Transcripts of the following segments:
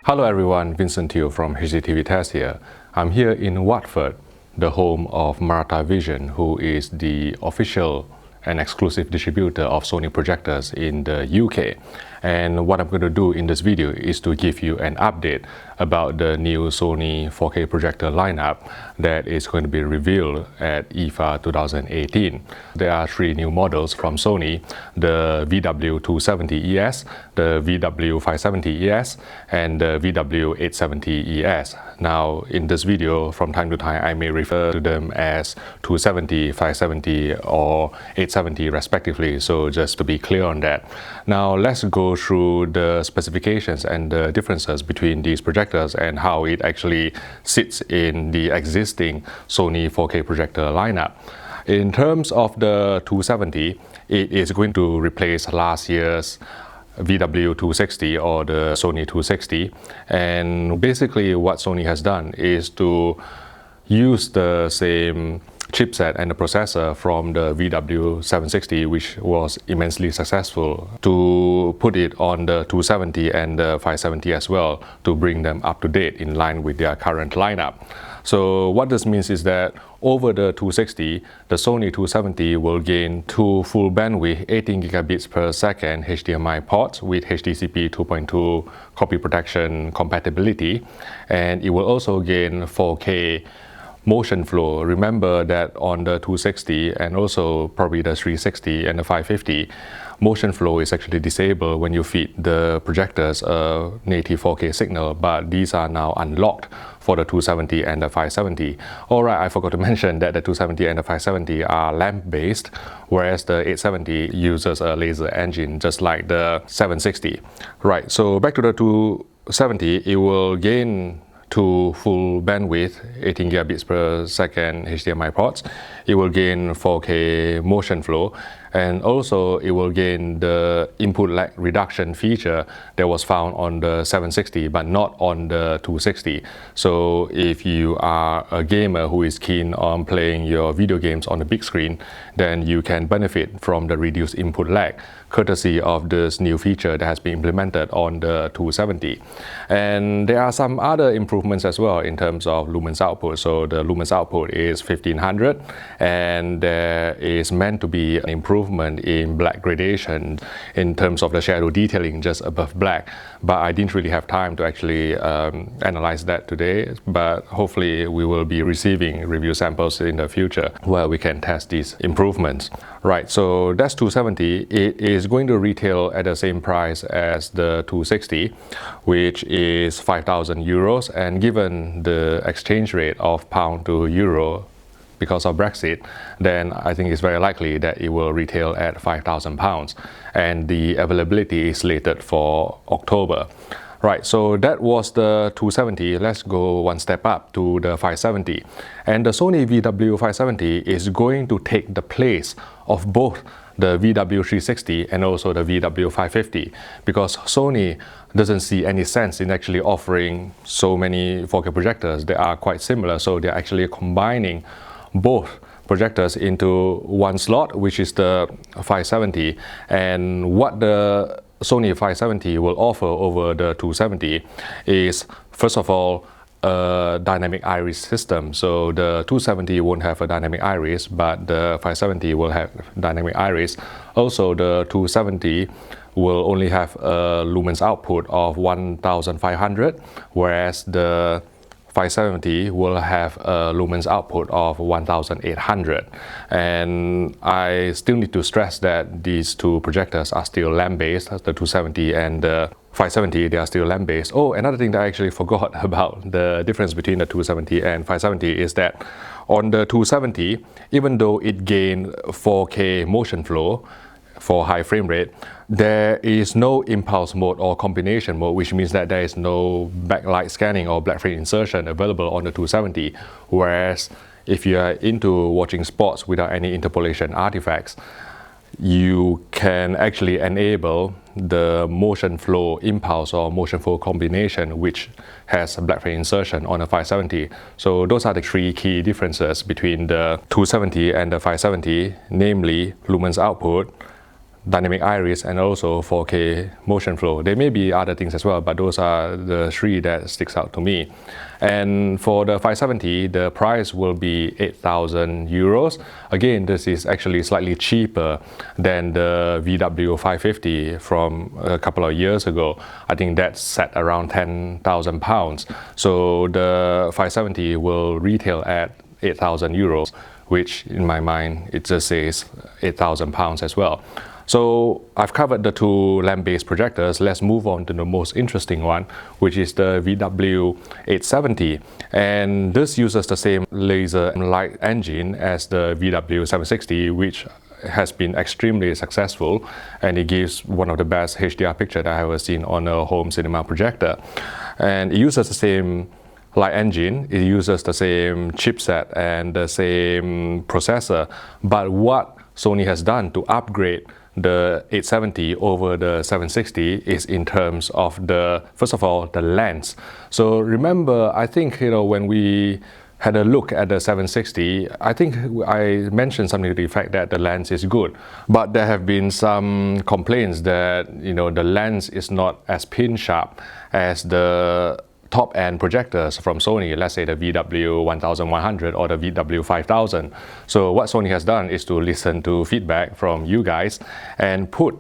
Hello everyone, Vincent Teo from HDTV Test here. I'm here in Watford, the home of Dolby Vision, who is the official and exclusive distributor of Sony projectors in the UK. And what I'm going to do in this video is to give you an update about the new Sony 4K projector lineup that is going to be revealed at IFA 2018. There are three new models from Sony: the VW270ES, the VW570ES, and the VW870ES. Now, in this video, from time to time, I may refer to them as 270, 570, or 870 respectively, so just to be clear on that. Now, let's go through the specifications and the differences between these projectors and how it actually sits in the existing Sony 4K projector lineup. In terms of the 270, it is going to replace last year's VW260 or the Sony 260, and basically what Sony has done is to use the same chipset and the processor from the VW760, which was immensely successful, to put it on the 270 and the 570 as well, to bring them up to date in line with their current lineup. So what this means is that over the 260, the Sony 270 will gain two full bandwidth 18 gigabits per second HDMI ports with HDCP 2.2 copy protection compatibility, and it will also gain 4K motion flow. Remember that on the 260 and also probably the 360 and the 550, motion flow is actually disabled when you feed the projectors a native 4K signal, but these are now unlocked for the 270 and the 570. Alright, I forgot to mention that the 270 and the 570 are lamp based, whereas the 870 uses a laser engine just like the 760. Right, so back to the 270, it will gain two full bandwidth 18 gigabits per second HDMI ports. It will gain 4K motion flow, and also it will gain the input lag reduction feature that was found on the 760 but not on the 260. So if you are a gamer who is keen on playing your video games on the big screen, then you can benefit from the reduced input lag courtesy of this new feature that has been implemented on the 270. And there are some other improvements as well in terms of lumens output. So the lumens output is 1500, and there is meant to be an improvement in black gradation in terms of the shadow detailing just above black, but I didn't really have time to actually analyze that today, but hopefully we will be receiving review samples in the future where we can test these improvements. Right, so that's 270. It is going to retail at the same price as the 260, which is 5,000 euros, and given the exchange rate of pound to euro because of Brexit, then I think it's very likely that it will retail at 5,000 pounds, and the availability is slated for October. Right, so that was the 270. Let's go one step up to the 570. And the Sony VW570 is going to take the place of both the VW360 and also the VW550, because Sony doesn't see any sense in actually offering so many 4K projectors that are quite similar, so they're actually combining both projectors into one slot, which is the 570. And what the Sony 570 will offer over the 270 is, first of all, a dynamic iris system. So the 270 won't have a dynamic iris, but the 570 will have dynamic iris. Also, the 270 will only have a lumens output of 1500, whereas the 570 will have a lumens output of 1800. And I still need to stress that these two projectors are still lamp-based. The 270 and the 570, they are still lamp-based. Oh, another thing that I actually forgot about the difference between the 270 and 570 is that on the 270, even though it gained 4K motion flow for high frame rate, there is no impulse mode or combination mode, which means that there is no backlight scanning or black frame insertion available on the 270. Whereas if you are into watching sports without any interpolation artifacts, you can actually enable the motion flow impulse or motion flow combination, which has a black frame insertion on a 570. So those are the three key differences between the 270 and the 570, namely lumens output, dynamic iris, and also 4K motion flow. There may be other things as well, but those are the three that sticks out to me. And for the 570, the price will be 8,000 euros. Again, this is actually slightly cheaper than the VW550 from a couple of years ago. I think that's set around 10,000 pounds. So the 570 will retail at 8,000 euros, which in my mind, it just says 8,000 pounds as well. So I've covered the two lamp-based projectors. Let's move on to the most interesting one, which is the VW870. And this uses the same laser light engine as the VW760, which has been extremely successful, and it gives one of the best HDR picture that I have ever seen on a home cinema projector. And it uses the same light engine, it uses the same chipset and the same processor. But what Sony has done to upgrade the 870 over the 760 is in terms of first of all, the lens. So remember, I think, when we had a look at the 760, I think I mentioned something to the effect that the lens is good. But there have been some complaints that, the lens is not as pin sharp as the top-end projectors from Sony, let's say the VW1100 or the VW5000. So what Sony has done is to listen to feedback from you guys and put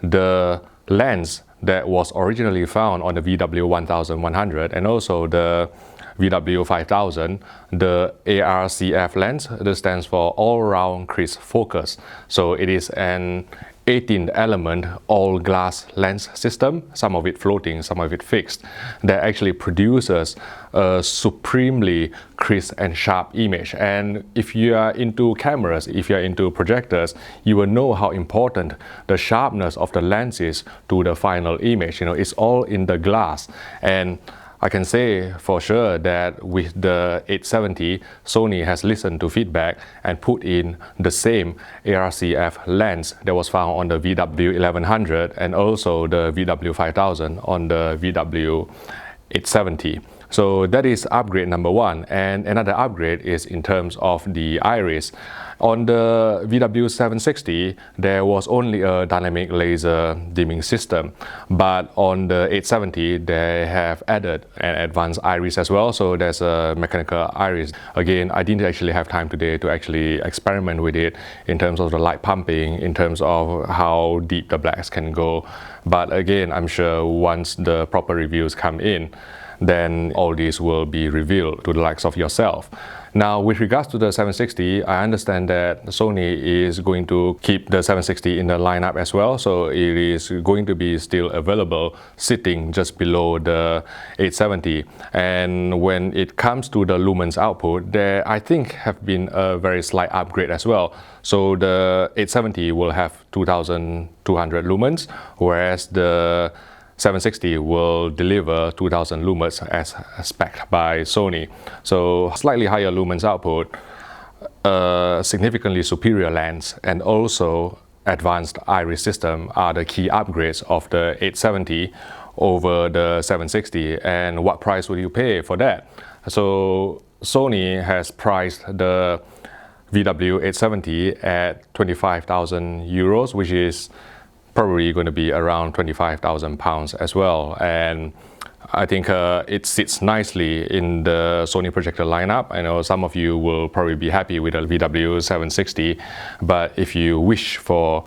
the lens that was originally found on the VW1100 and also the VW5000, the ARCF lens. This stands for all-round crisp focus. So it is an 18 element all glass lens system, some of it floating, some of it fixed, that actually produces a supremely crisp and sharp image. And if you are into cameras, if you are into projectors, you will know how important the sharpness of the lens is to the final image. It's all in the glass. And I can say for sure that with the 870, Sony has listened to feedback and put in the same ARCF lens that was found on the VW1100 and also the VW5000 on the VW870. So that is upgrade number one. And another upgrade is in terms of the iris. On the VW760, there was only a dynamic laser dimming system, but on the 870, they have added an advanced iris as well, so there's a mechanical iris. Again, I didn't actually have time today to actually experiment with it in terms of the light pumping, in terms of how deep the blacks can go, but again, I'm sure once the proper reviews come in, then all these will be revealed to the likes of yourself. Now, with regards to the 760, I understand that Sony is going to keep the 760 in the lineup as well, so it is going to be still available sitting just below the 870. And when it comes to the lumens output, there I think have been a very slight upgrade as well. So the 870 will have 2200 lumens, whereas the 760 will deliver 2000 lumens as spec'd by Sony. So slightly higher lumens output, significantly superior lens, and also advanced iris system are the key upgrades of the 870 over the 760. And what price will you pay for that? So Sony has priced the VW870 at 25,000 euros, which is probably going to be around 25,000 pounds as well. And I think it sits nicely in the Sony projector lineup. I know some of you will probably be happy with the VW760, but if you wish for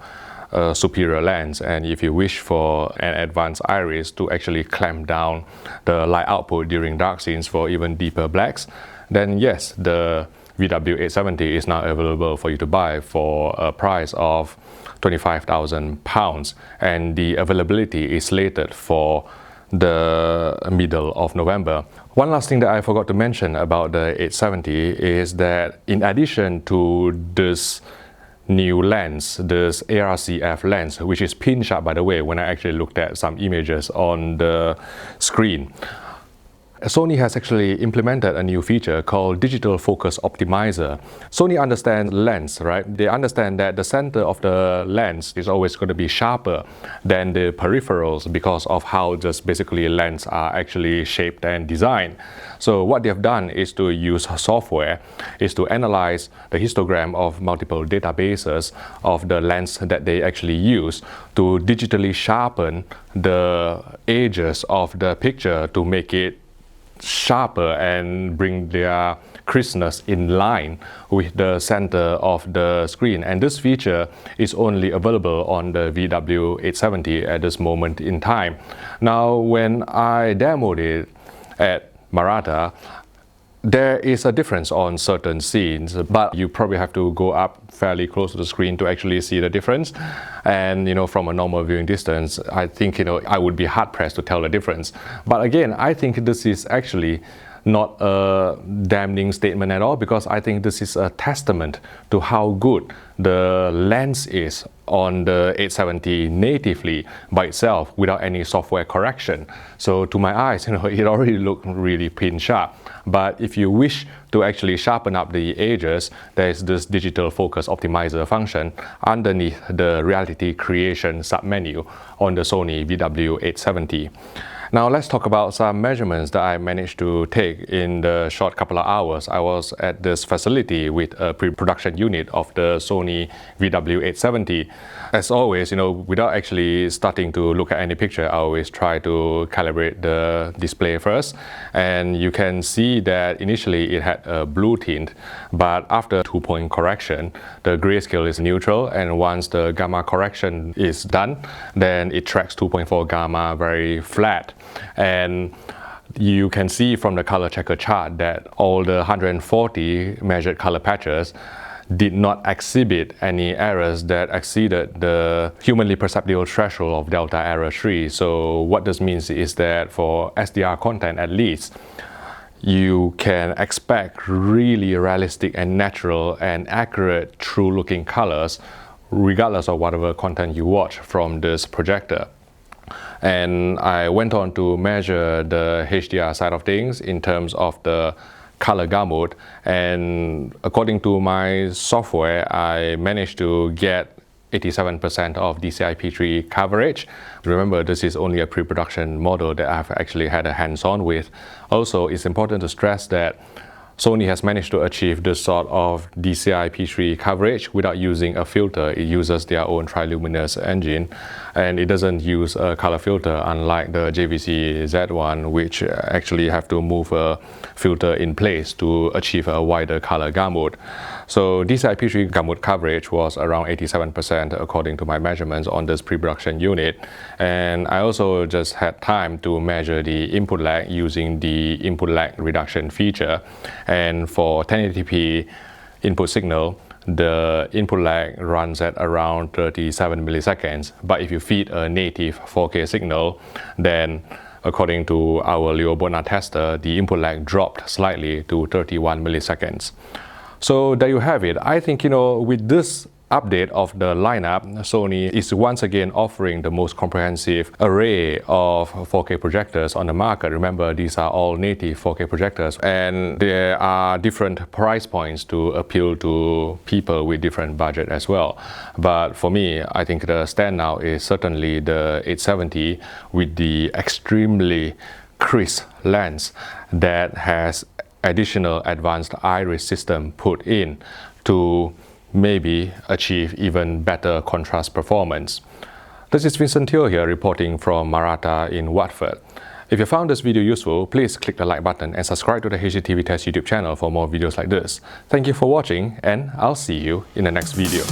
a superior lens and if you wish for an advanced iris to actually clamp down the light output during dark scenes for even deeper blacks, then yes, the VW870 is now available for you to buy for a price of 25,000 pounds, and the availability is slated for the middle of November. One last thing that I forgot to mention about the 870 is that in addition to this new lens, this ARCF lens, which is pin sharp by the way when I actually looked at some images on the screen, Sony has actually implemented a new feature called Digital Focus Optimizer. Sony understands lens, right? They understand that the center of the lens is always going to be sharper than the peripherals because of how just basically lenses are actually shaped and designed. So what they have done is to use software, is to analyze the histogram of multiple databases of the lens that they actually use to digitally sharpen the edges of the picture to make it sharper and bring their crispness in line with the center of the screen. And this feature is only available on the VW870 at this moment in time. Now, when I demoed it at Maratha, there is a difference on certain scenes, but you probably have to go up fairly close to the screen to actually see the difference. And from a normal viewing distance, I think I would be hard pressed to tell the difference. But again, I think this is actually not a damning statement at all, because I think this is a testament to how good the lens is on the 870 natively by itself without any software correction. So to my eyes, it already looked really pin sharp. But if you wish to actually sharpen up the edges, there is this digital focus optimizer function underneath the reality creation submenu on the Sony VW870. Now let's talk about some measurements that I managed to take in the short couple of hours. I was at this facility with a pre-production unit of the Sony VW870. As always, without actually starting to look at any picture, I always try to calibrate the display first. And you can see that initially it had a blue tint, but after 2-point correction, the grayscale is neutral. And once the gamma correction is done, then it tracks 2.4 gamma very flat. And you can see from the color checker chart that all the 140 measured color patches did not exhibit any errors that exceeded the humanly perceptible threshold of delta error 3. So what this means is that for SDR content at least, you can expect really realistic and natural and accurate true looking colors regardless of whatever content you watch from this projector. And I went on to measure the HDR side of things in terms of the color gamut, and according to my software, I managed to get 87% of DCI-P3 coverage. Remember, this is only a pre-production model that I've actually had a hands-on with. Also, it's important to stress that Sony has managed to achieve this sort of DCI-P3 coverage without using a filter. It uses their own triluminous engine, and it doesn't use a color filter unlike the JVC Z1, which actually have to move a filter in place to achieve a wider color gamut. So DCI-P3 gamut coverage was around 87% according to my measurements on this pre-production unit. And I also just had time to measure the input lag using the input lag reduction feature. And for 1080p input signal, the input lag runs at around 37 milliseconds. But if you feed a native 4K signal, then according to our Leo Bona tester, the input lag dropped slightly to 31 milliseconds. So there you have it. I think, with this update of the lineup, Sony is once again offering the most comprehensive array of 4K projectors on the market. Remember, these are all native 4K projectors, and there are different price points to appeal to people with different budget as well. But for me, I think the standout is certainly the 870 with the extremely crisp lens that has additional advanced iris system put in to maybe achieve even better contrast performance. This is Vincent Teo here reporting from Maratha in Watford. If you found this video useful, please click the like button and subscribe to the HDTV Test YouTube channel for more videos like this. Thank you for watching, and I'll see you in the next video.